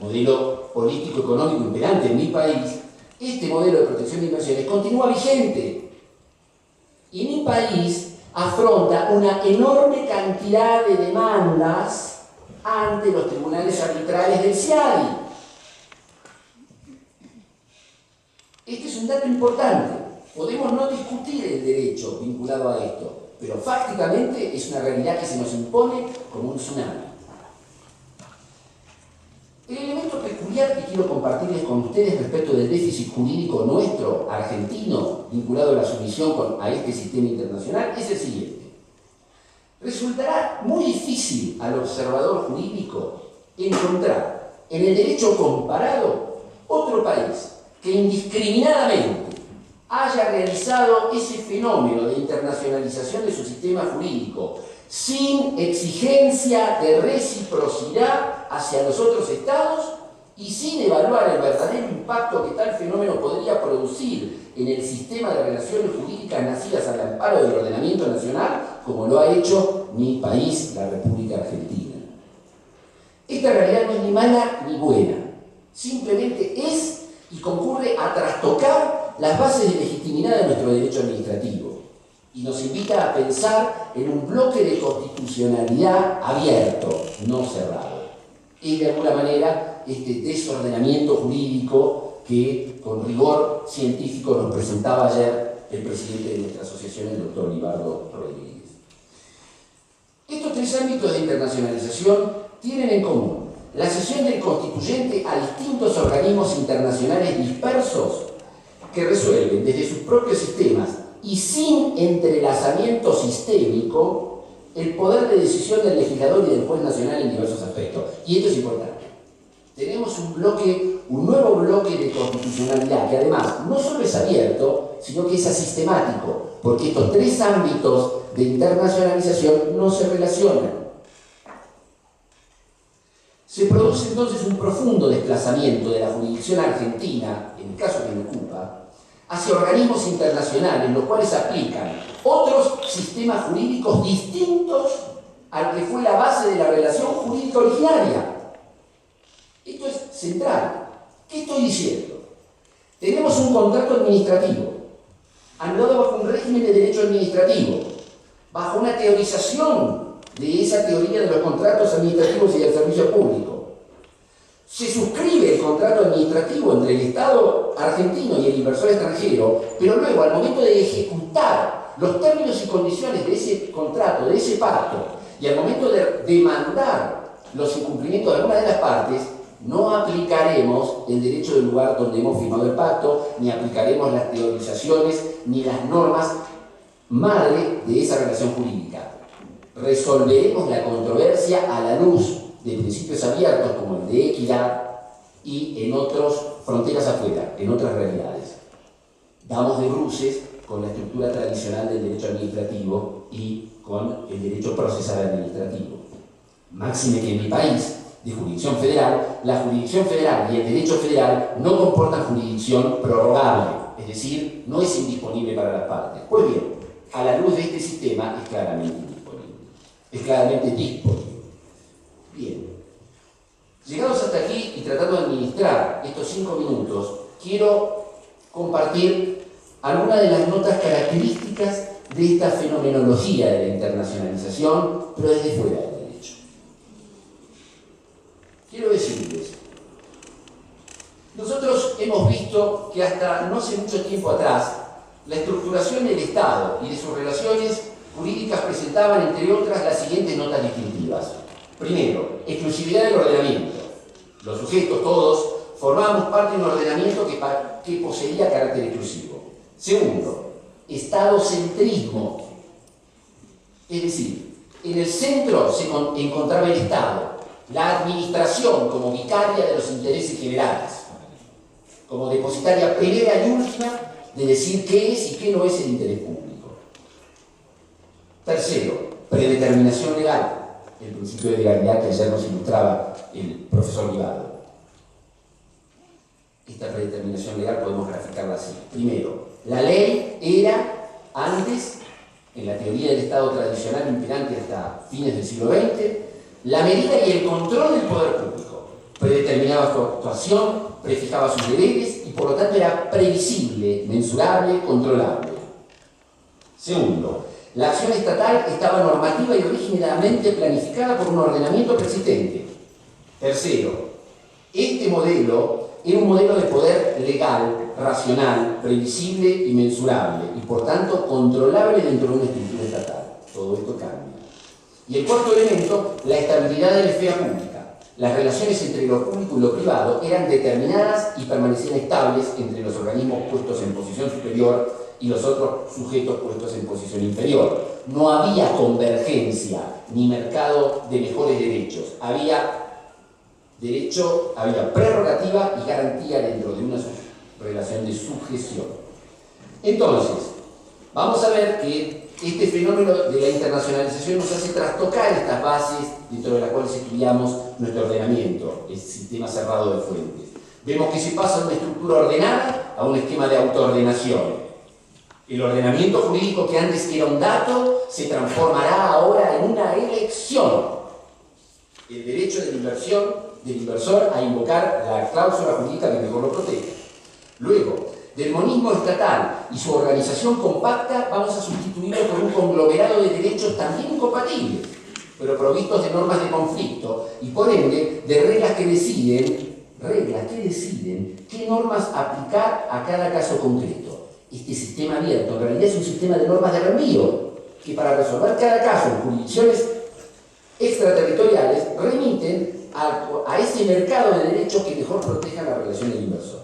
modelo político-económico imperante en mi país, este modelo de protección de inversiones continúa vigente. Y mi país afronta una enorme cantidad de demandas ante los tribunales arbitrales del CIADI. Este es un dato importante. Podemos no discutir el derecho vinculado a esto, pero fácticamente es una realidad que se nos impone como un tsunami. El elemento peculiar que quiero compartirles con ustedes respecto del déficit jurídico nuestro, argentino, vinculado a la sumisión a este sistema internacional, es el siguiente. Resultará muy difícil al observador jurídico encontrar en el derecho comparado otro país que indiscriminadamente haya realizado ese fenómeno de internacionalización de su sistema jurídico sin exigencia de reciprocidad hacia los otros estados y sin evaluar el verdadero impacto que tal fenómeno podría producir en el sistema de relaciones jurídicas nacidas al amparo del ordenamiento nacional, como lo ha hecho mi país, la República Argentina. Esta realidad no es ni mala ni buena, simplemente es y concurre a trastocar las bases de legitimidad de nuestro derecho administrativo y nos invita a pensar en un bloque de constitucionalidad abierto, no cerrado. Es de alguna manera este desordenamiento jurídico que con rigor científico nos presentaba ayer el presidente de nuestra asociación, el doctor Libardo Rodríguez. Estos tres ámbitos de internacionalización tienen en común la cesión del constituyente a distintos organismos internacionales dispersos que resuelven desde sus propios sistemas y sin entrelazamiento sistémico el poder de decisión del legislador y del juez nacional en diversos aspectos. Y esto es importante. Tenemos un nuevo bloque de constitucionalidad que además no solo es abierto, sino que es asistemático, porque estos tres ámbitos de internacionalización no se relacionan. Se produce entonces un profundo desplazamiento de la jurisdicción argentina, en el caso que me ocupa, hacia organismos internacionales, los cuales aplican otros sistemas jurídicos distintos al que fue la base de la relación jurídica originaria. Esto es central. ¿Qué estoy diciendo? Tenemos un contrato administrativo, anulado bajo un régimen de derecho administrativo, bajo una teorización de esa teoría de los contratos administrativos y del servicio público. Se suscribe el contrato administrativo entre el Estado argentino y el inversor extranjero, pero luego, al momento de ejecutar los términos y condiciones de ese contrato, de ese pacto, y al momento de demandar los incumplimientos de alguna de las partes, no aplicaremos el derecho del lugar donde hemos firmado el pacto, ni aplicaremos las teorizaciones, ni las normas madre de esa relación jurídica. Resolveremos la controversia a la luz de principios abiertos como el de equidad y en otras fronteras afuera, en otras realidades. Damos de bruces con la estructura tradicional del derecho administrativo y con el derecho procesal administrativo. Máxime que en mi país, de jurisdicción federal, la jurisdicción federal y el derecho federal no comportan jurisdicción prorrogable, es decir, no es indisponible para las partes. Pues bien, a la luz de este sistema es claramente indisponible, es claramente disponible. Bien, llegados hasta aquí y tratando de administrar estos 5 minutos, quiero compartir algunas de las notas características de esta fenomenología de la internacionalización, pero desde fuera del derecho. Quiero decirles, nosotros hemos visto que hasta no hace mucho tiempo atrás, la estructuración del Estado y de sus relaciones jurídicas presentaban, entre otras, las siguientes notas distintivas. Primero, exclusividad del ordenamiento. Los sujetos, todos, formábamos parte de un ordenamiento que poseía carácter exclusivo. Segundo, estadocentrismo. Es decir, en el centro se encontraba el Estado, la administración como vicaria de los intereses generales, como depositaria primera y última de decir qué es y qué no es el interés público. Tercero, predeterminación legal. El principio de legalidad que ayer nos ilustraba el profesor Libardo. Esta predeterminación legal podemos graficarla así. Primero, la ley era antes, en la teoría del Estado tradicional imperante hasta fines del siglo XX, la medida y el control del poder público. predeterminaba su actuación, prefijaba sus deberes y por lo tanto era previsible, mensurable, controlable. Segundo, la acción estatal estaba normativa y rígidamente planificada por un ordenamiento persistente. Tercero, este modelo era un modelo de poder legal, racional, previsible y mensurable, y por tanto controlable dentro de una estructura estatal. Todo esto cambia. Y el cuarto elemento, la estabilidad de la esfera pública. Las relaciones entre lo público y lo privado eran determinadas y permanecían estables entre los organismos puestos en posición superior y los otros sujetos puestos en posición inferior. No había convergencia ni mercado de mejores derechos. Había derecho, había prerrogativa y garantía dentro de una relación de sujeción. Entonces, vamos a ver que este fenómeno de la internacionalización nos hace trastocar estas bases dentro de las cuales estudiamos nuestro ordenamiento, el sistema cerrado de fuentes. Vemos que se pasa de una estructura ordenada a un esquema de autoordenación. El ordenamiento jurídico que antes era un dato se transformará ahora en una elección. El derecho del inversor a invocar la cláusula jurídica que mejor lo protege. Luego, del monismo estatal y su organización compacta vamos a sustituirlo por un conglomerado de derechos también incompatibles, pero provistos de normas de conflicto y por ende de reglas que deciden qué normas aplicar a cada caso concreto. Este sistema abierto en realidad es un sistema de normas de reenvío que para resolver cada caso en jurisdicciones extraterritoriales remiten a ese mercado de derechos que mejor proteja la relación del inversor.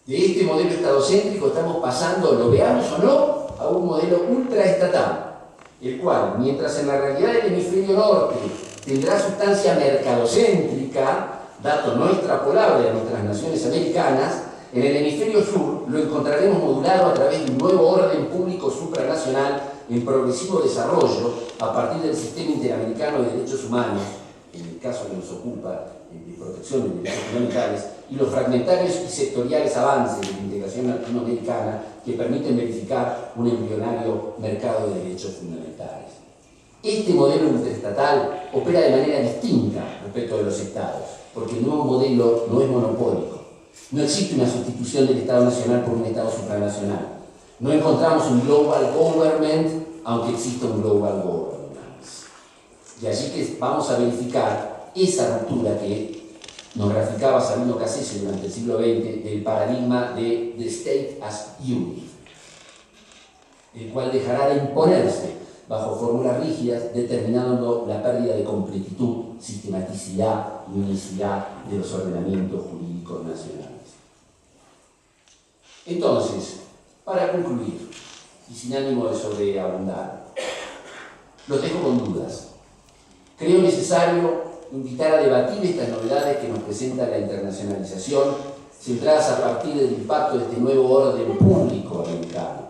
De este modelo estadocéntrico estamos pasando, lo veamos o no, a un modelo ultraestatal, el cual, mientras en la realidad del hemisferio norte tendrá sustancia mercadocéntrica, dato no extrapolable a nuestras naciones americanas, en el hemisferio sur lo encontraremos modulado a través de un nuevo orden público supranacional en progresivo desarrollo a partir del sistema interamericano de derechos humanos, en el caso que nos ocupa, de protección de derechos fundamentales, y los fragmentarios y sectoriales avances de la integración latinoamericana que permiten verificar un embrionario mercado de derechos fundamentales. Este modelo ultraestatal opera de manera distinta respecto de los estados, porque el nuevo modelo no es monopólico. No existe una sustitución del Estado nacional por un Estado supranacional. No encontramos un global government, aunque exista un global governance. Y allí que vamos a verificar esa ruptura que nos graficaba Sabino Cassese durante el siglo XX del paradigma de the state as unit, el cual dejará de imponerse bajo fórmulas rígidas, determinando la pérdida de completitud, sistematicidad y unicidad de los ordenamientos jurídicos nacionales. Entonces, para concluir, y sin ánimo de sobreabundar, los dejo con dudas. Creo necesario invitar a debatir estas novedades que nos presenta la internacionalización, centradas a partir del impacto de este nuevo orden público americano,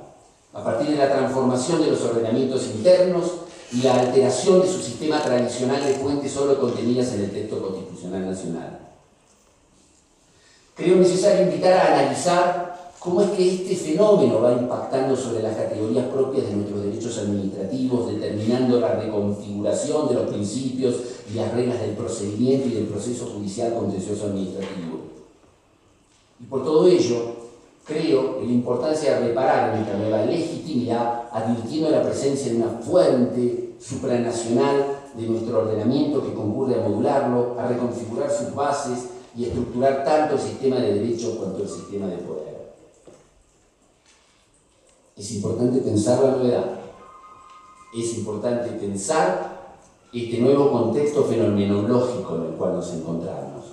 a partir de la transformación de los ordenamientos internos y la alteración de su sistema tradicional de fuentes solo contenidas en el texto constitucional nacional. Creo necesario invitar a analizar cómo es que este fenómeno va impactando sobre las categorías propias de nuestros derechos administrativos, determinando la reconfiguración de los principios y las reglas del procedimiento y del proceso judicial contencioso administrativo. Y por todo ello, creo en la importancia de reparar nuestra nueva legitimidad, advirtiendo la presencia de una fuente supranacional de nuestro ordenamiento que concurre a modularlo, a reconfigurar sus bases y a estructurar tanto el sistema de derechos cuanto el sistema de poder. Es importante pensar la novedad, es importante pensar este nuevo contexto fenomenológico en el cual nos encontramos,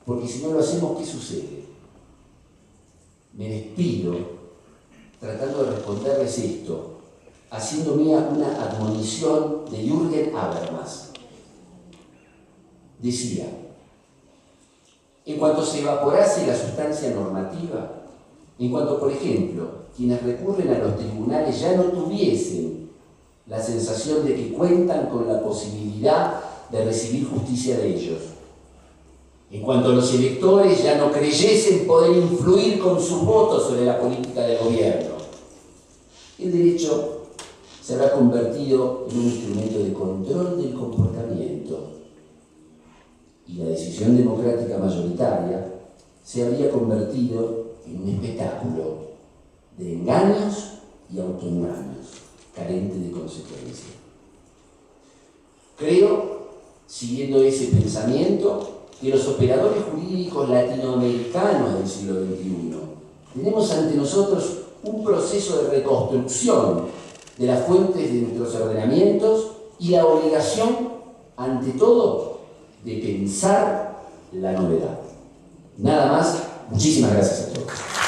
porque si no lo hacemos, ¿qué sucede? Me despido tratando de responderles esto, haciendo mía una admonición de Jürgen Habermas. Decía, en cuanto se evaporase la sustancia normativa, en cuanto, por ejemplo, quienes recurren a los tribunales ya no tuviesen la sensación de que cuentan con la posibilidad de recibir justicia de ellos, en cuanto los electores ya no creyesen poder influir con sus votos sobre la política del gobierno, el derecho se habrá convertido en un instrumento de control del comportamiento, y la decisión democrática mayoritaria se habría convertido en un espectáculo de engaños y autoengaños, carente de consecuencia. Creo, siguiendo ese pensamiento, que los operadores jurídicos latinoamericanos del siglo XXI tenemos ante nosotros un proceso de reconstrucción de las fuentes de nuestros ordenamientos y la obligación, ante todo, de pensar la novedad. Nada más, muchísimas gracias a todos.